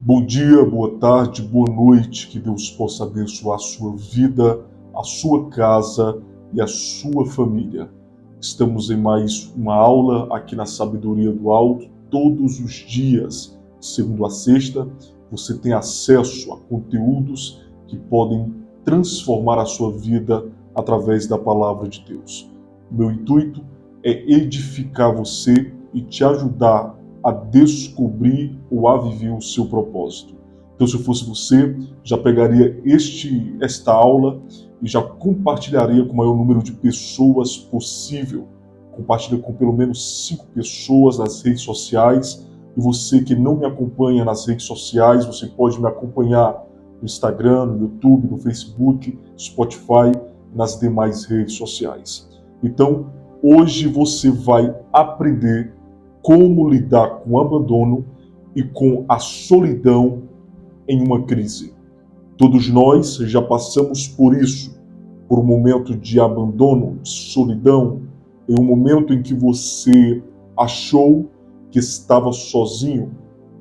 Bom dia, boa tarde, boa noite. Que Deus possa abençoar a sua vida, a sua casa e a sua família. Estamos em mais uma aula aqui na Sabedoria do Alto. Todos os dias, segunda a sexta, você tem acesso a conteúdos que podem transformar a sua vida através da palavra de Deus. O meu intuito é edificar você e te ajudar a descobrir ou a viver o seu propósito. Então, se eu fosse você, já pegaria esta aula e já compartilharia com o maior número de pessoas possível. Compartilha com pelo menos 5 pessoas nas redes sociais. E você que não me acompanha nas redes sociais, você pode me acompanhar no Instagram, no YouTube, no Facebook, Spotify, nas demais redes sociais. Então, hoje você vai aprender como lidar com o abandono e com a solidão em uma crise. Todos nós já passamos por isso, por um momento de abandono, de solidão, em um momento em que você achou que estava sozinho,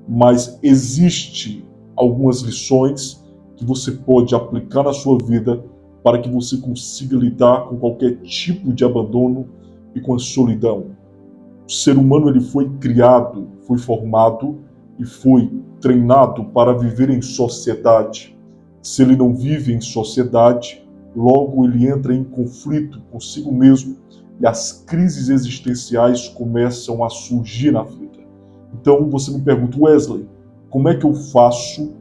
mas existe algumas lições que você pode aplicar na sua vida para que você consiga lidar com qualquer tipo de abandono e com a solidão. O ser humano ele foi criado, foi formado e foi treinado para viver em sociedade. Se ele não vive em sociedade, logo ele entra em conflito consigo mesmo e as crises existenciais começam a surgir na vida. Então você me pergunta, Wesley, como é que eu faço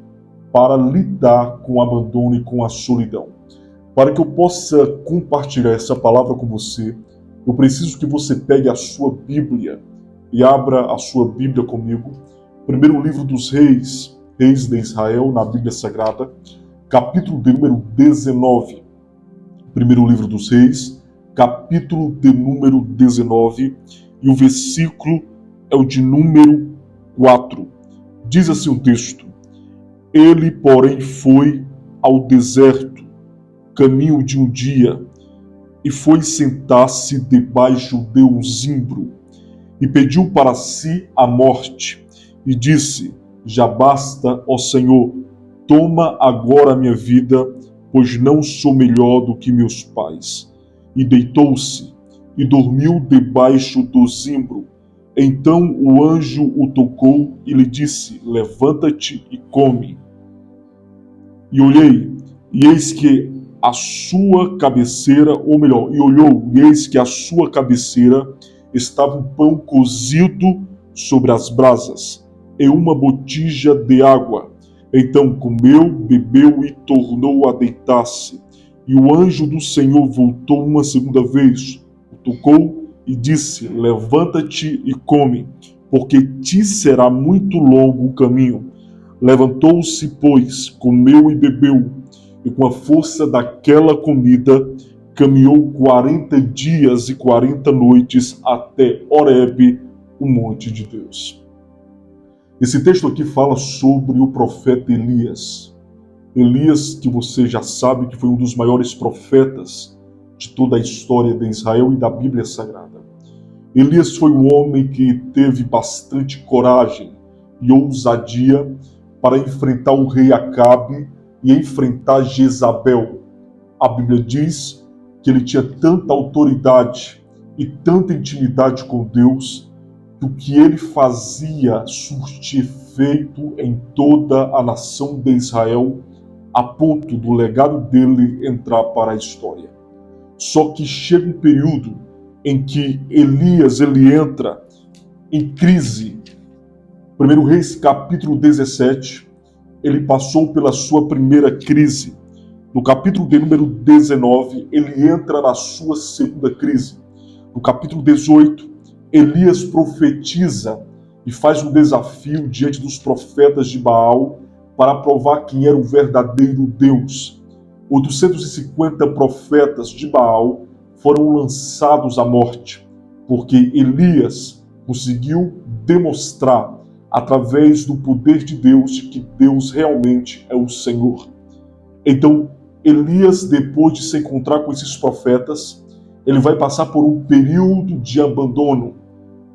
para lidar com o abandono e com a solidão? Para que eu possa compartilhar essa palavra com você, eu preciso que você pegue a sua Bíblia e abra a sua Bíblia comigo. Primeiro livro dos Reis, Reis de Israel, na Bíblia Sagrada, capítulo de número 19. Primeiro livro dos Reis, capítulo de número 19, e o versículo é o de número 4. Diz assim o texto: Ele, porém, foi ao deserto, caminho de um dia, e foi sentar-se debaixo de um zimbro, e pediu para si a morte, e disse: Já basta, ó Senhor, toma agora a minha vida, pois não sou melhor do que meus pais. E deitou-se, e dormiu debaixo do zimbro. Então o anjo o tocou e lhe disse: Levanta-te e come. E olhei, e eis que a sua cabeceira, ou melhor, e olhou, e eis que a sua cabeceira estava um pão cozido sobre as brasas, e uma botija de água. Então comeu, bebeu e tornou a deitar-se. E o anjo do Senhor voltou uma segunda vez, o tocou e disse: Levanta-te e come, porque te será muito longo o caminho. Levantou-se, pois, comeu e bebeu, e com a força daquela comida caminhou 40 dias e 40 noites até Horebe, o monte de Deus. Esse texto aqui fala sobre o profeta Elias. Elias, que você já sabe que foi um dos maiores profetas de toda a história de Israel e da Bíblia Sagrada. Elias foi um homem que teve bastante coragem e ousadia para enfrentar o rei Acabe e enfrentar Jezabel. A Bíblia diz que ele tinha tanta autoridade e tanta intimidade com Deus que o que ele fazia surtia efeito em toda a nação de Israel, a ponto do legado dele entrar para a história. Só que chega um período em que Elias ele entra em crise. 1 Reis capítulo 17, ele passou pela sua primeira crise. No capítulo de número 19, ele entra na sua segunda crise. No capítulo 18, Elias profetiza e faz um desafio diante dos profetas de Baal para provar quem era o verdadeiro Deus. 850 profetas de Baal foram lançados à morte, porque Elias conseguiu demonstrar, através do poder de Deus, que Deus realmente é o Senhor. Então, Elias, depois de se encontrar com esses profetas, ele vai passar por um período de abandono,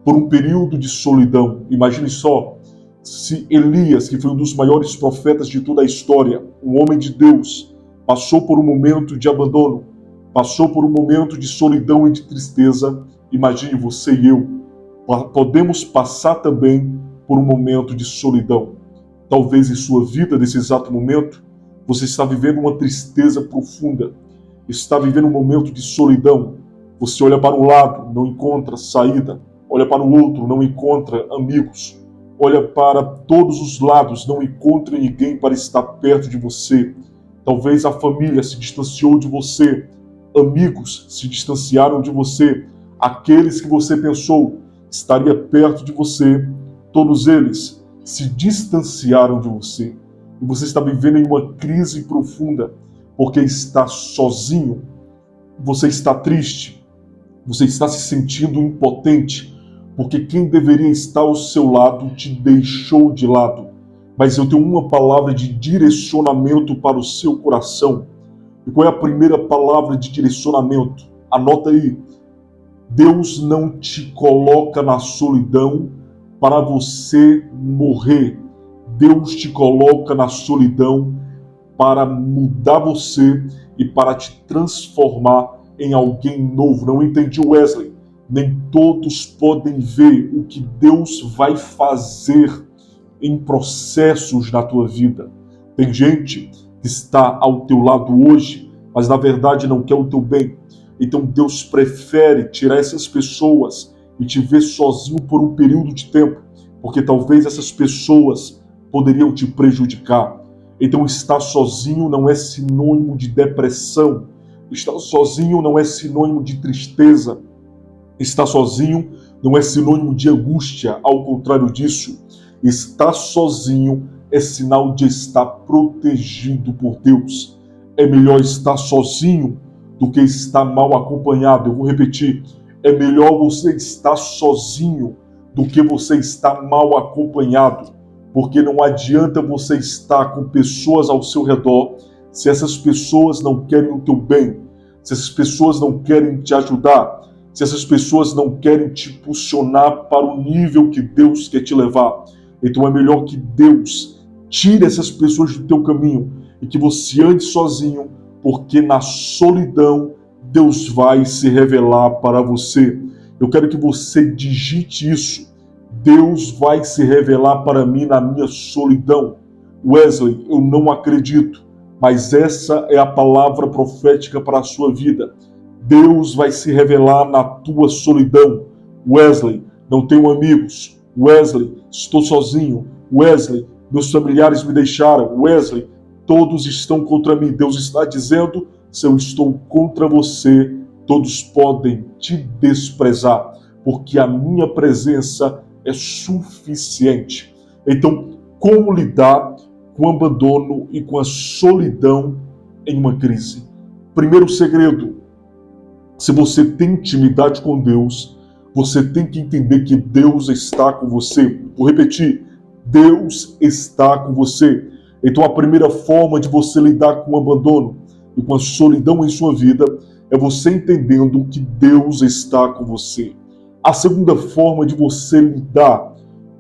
por um período de solidão. Imagine só, Se Elias, que foi um dos maiores profetas de toda a história, um homem de Deus, passou por um momento de abandono, passou por um momento de solidão e de tristeza, imagine você e eu, podemos passar também por um momento de solidão. Talvez em sua vida, nesse exato momento, você está vivendo uma tristeza profunda, está vivendo um momento de solidão. Você olha para um lado, não encontra saída, olha para o outro, não encontra amigos, olha para todos os lados, não encontra ninguém para estar perto de você. Talvez a família se distanciou de você, amigos se distanciaram de você, aqueles que você pensou estaria perto de você, todos eles se distanciaram de você. E você está vivendo em uma crise profunda, porque está sozinho, você está triste, você está se sentindo impotente, porque quem deveria estar ao seu lado te deixou de lado. Mas eu tenho uma palavra de direcionamento para o seu coração. E qual é a primeira palavra de direcionamento? Anota aí. Deus não te coloca na solidão para você morrer. Deus te coloca na solidão para mudar você e para te transformar em alguém novo. Não entendi, Wesley? Nem todos podem ver o que Deus vai fazer em processos na tua vida. Tem gente que está ao teu lado hoje, mas na verdade não quer o teu bem. Então Deus prefere tirar essas pessoas e te ver sozinho por um período de tempo, porque talvez essas pessoas poderiam te prejudicar. Então estar sozinho não é sinônimo de depressão, estar sozinho não é sinônimo de tristeza, estar sozinho não é sinônimo de angústia, ao contrário disso, estar sozinho é sinal de estar protegido por Deus. É melhor estar sozinho do que estar mal acompanhado. Eu vou repetir, é melhor você estar sozinho do que você estar mal acompanhado, porque não adianta você estar com pessoas ao seu redor se essas pessoas não querem o teu bem, se essas pessoas não querem te ajudar, se essas pessoas não querem te impulsionar para o nível que Deus quer te levar. Então é melhor que Deus tire essas pessoas do teu caminho e que você ande sozinho, porque na solidão Deus vai se revelar para você. Eu quero que você digite isso. Deus vai se revelar para mim na minha solidão. Wesley, eu não acredito, mas essa é a palavra profética para a sua vida. Deus vai se revelar na tua solidão. Wesley, não tenho amigos. Wesley, estou sozinho. Wesley, meus familiares me deixaram. Wesley, todos estão contra mim. Deus está dizendo, se eu estou contra você, todos podem te desprezar, porque a minha presença é suficiente. Então, como lidar com o abandono e com a solidão em uma crise? Primeiro segredo, se você tem intimidade com Deus, você tem que entender que Deus está com você. Vou repetir, Deus está com você. Então a primeira forma de você lidar com o abandono e com a solidão em sua vida é você entendendo que Deus está com você. A segunda forma de você lidar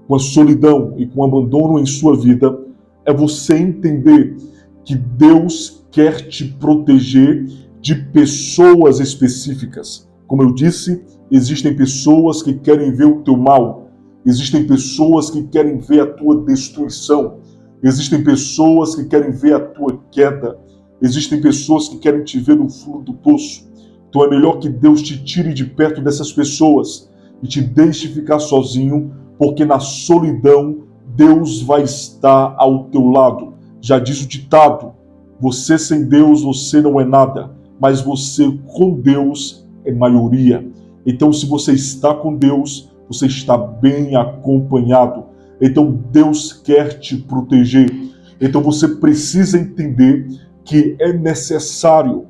com a solidão e com o abandono em sua vida é você entender que Deus quer te proteger de pessoas específicas. Como eu disse, existem pessoas que querem ver o teu mal, existem pessoas que querem ver a tua destruição, existem pessoas que querem ver a tua queda, existem pessoas que querem te ver no fundo do poço. Então é melhor que Deus te tire de perto dessas pessoas e te deixe ficar sozinho, porque na solidão Deus vai estar ao teu lado. Já diz o ditado, você sem Deus você não é nada, mas você com Deus é maioria. Então se você está com Deus, você está bem acompanhado. Então Deus quer te proteger. Então você precisa entender que é necessário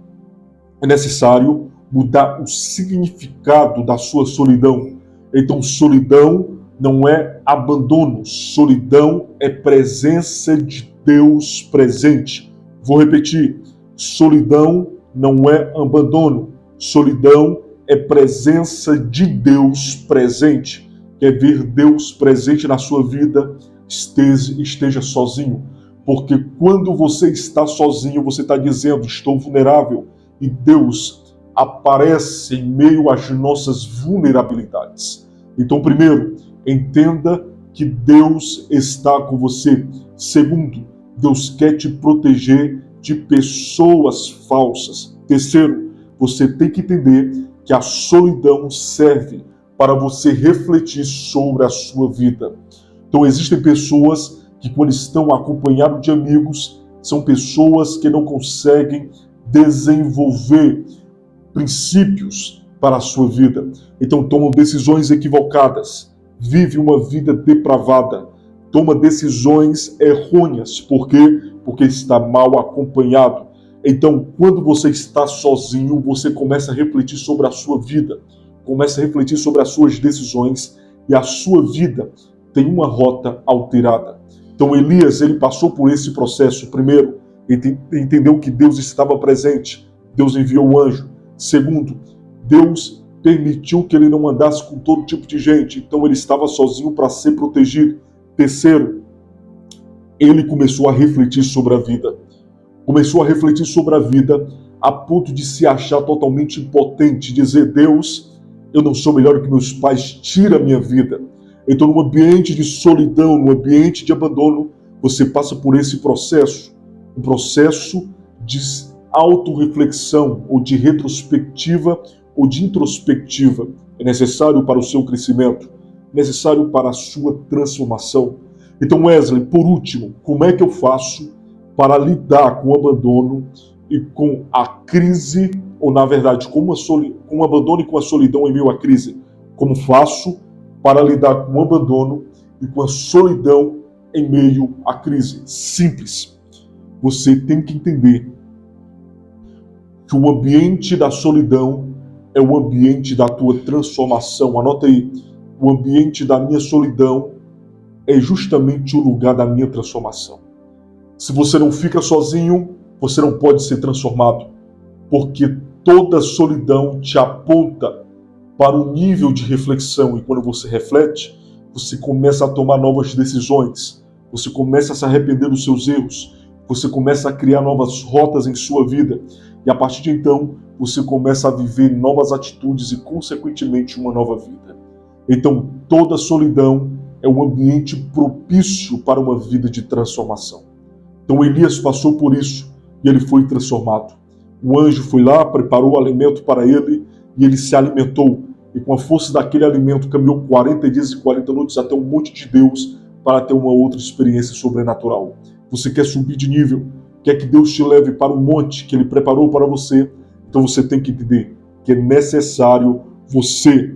mudar o significado da sua solidão. Então solidão não é abandono, solidão é presença de Deus presente. Vou repetir, solidão não é abandono, solidão é presença de Deus presente. Quer ver Deus presente na sua vida? esteja sozinho. Porque quando você está sozinho, você está dizendo, estou vulnerável. E Deus aparece em meio às nossas vulnerabilidades. Então, primeiro, entenda que Deus está com você. Segundo, Deus quer te proteger de pessoas falsas. Terceiro, você tem que entender que a solidão serve para você refletir sobre a sua vida. Então existem pessoas que, quando estão acompanhados de amigos, são pessoas que não conseguem desenvolver princípios para a sua vida. Então tomam decisões equivocadas, vive uma vida depravada, toma decisões errôneas. Por quê? Porque está mal acompanhado. Então, quando você está sozinho, você começa a refletir sobre a sua vida, começa a refletir sobre as suas decisões, e a sua vida tem uma rota alterada. Então, Elias, ele passou por esse processo. Primeiro, ele entendeu que Deus estava presente, Deus enviou o anjo. Segundo, Deus permitiu que ele não andasse com todo tipo de gente, então ele estava sozinho para ser protegido. Terceiro, ele começou a refletir sobre a vida. Começou a refletir sobre a vida a ponto de se achar totalmente impotente, dizer, Deus, eu não sou melhor que meus pais, tira a minha vida. Então, num ambiente de solidão, num ambiente de abandono, você passa por esse processo, um processo de autorreflexão, ou de retrospectiva, ou de introspectiva. É necessário para o seu crescimento, necessário para a sua transformação. Então, Wesley, por último, como é que eu faço para lidar com o abandono e com a crise, ou na verdade, com o abandono e com a solidão em meio à crise? Como faço para lidar com o abandono e com a solidão em meio à crise? Simples. Você tem que entender que o ambiente da solidão é o ambiente da tua transformação. Anota aí, o ambiente da minha solidão é justamente o lugar da minha transformação. Se você não fica sozinho, você não pode ser transformado, porque toda solidão te aponta para um nível de reflexão, e quando você reflete, você começa a tomar novas decisões, você começa a se arrepender dos seus erros, você começa a criar novas rotas em sua vida, e a partir de então, você começa a viver novas atitudes e, consequentemente, uma nova vida. Então, toda solidão é um ambiente propício para uma vida de transformação. Então Elias passou por isso e ele foi transformado. O anjo foi lá, preparou o alimento para ele e ele se alimentou. E com a força daquele alimento caminhou 40 dias e 40 noites até o monte de Deus para ter uma outra experiência sobrenatural. Você quer subir de nível? Quer que Deus te leve para um monte que ele preparou para você? Então você tem que entender que é necessário você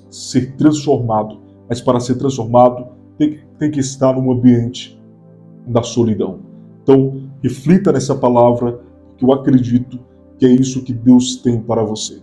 ser transformado. Mas para ser transformado, tem que estar num ambiente da solidão. Então, reflita nessa palavra, que eu acredito que é isso que Deus tem para você.